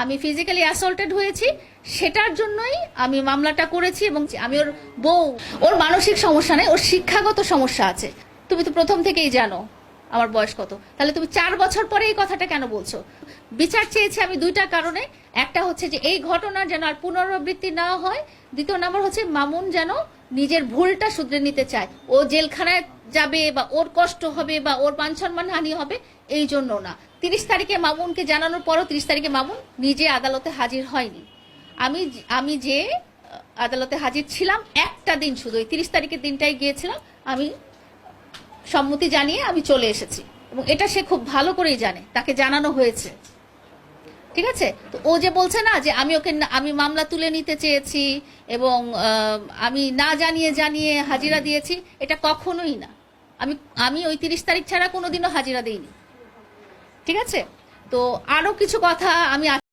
আমি physically assaulted হয়েছি, সেটার জন্যই আমি মামলাটা করেছি। এবং আমি ওর বউ, ওর মানসিক সমস্যা নেই, ওর শিক্ষাগত সমস্যা আছে। তুমি তো প্রথম থেকেই জানো আমার বয়স কত, তাহলে তুমি 4 বছর পরে এই কথাটা কেন বলছো? বিচার চেয়েছি আমি দুইটা কারণে। একটা হচ্ছে যে এই ঘটনার যেন আর পুনরাবৃত্তি না হয়, দ্বিতীয় নম্বর হচ্ছে মামুন যেন নিজের ভুলটা শুধরে নিতে চায়। ও জেলখানায় যাবে বা ওর কষ্ট হবে বা ওর মান সম্মান হানি হবে, এই জন্য না। 30 তারিখে মামুনকে জানানোর পরও 30 তারিখে মামুন নিজে আদালতে হাজির হয়নি। আমি যে আদালতে হাজির ছিলাম একটা দিন, শুধু ওই 30 তারিখের দিনটাই গিয়েছিলাম। আমি সম্মতি জানিয়ে আমি চলে এসেছি, এবং এটা সে খুব ভালো করেই জানে, তাকে জানানো হয়েছে। ঠিক আছে? তো ও যে বলছে না যে আমি মামলা তুলে নিতে চেয়েছি এবং আমি না জানিয়ে হাজিরা দিয়েছি, এটা কখনোই না। আমি ওই 30 তারিখ ছাড়া কোনোদিনও হাজিরা দিইনি। ঠিক আছে? তো আরো কিছু কথা আমি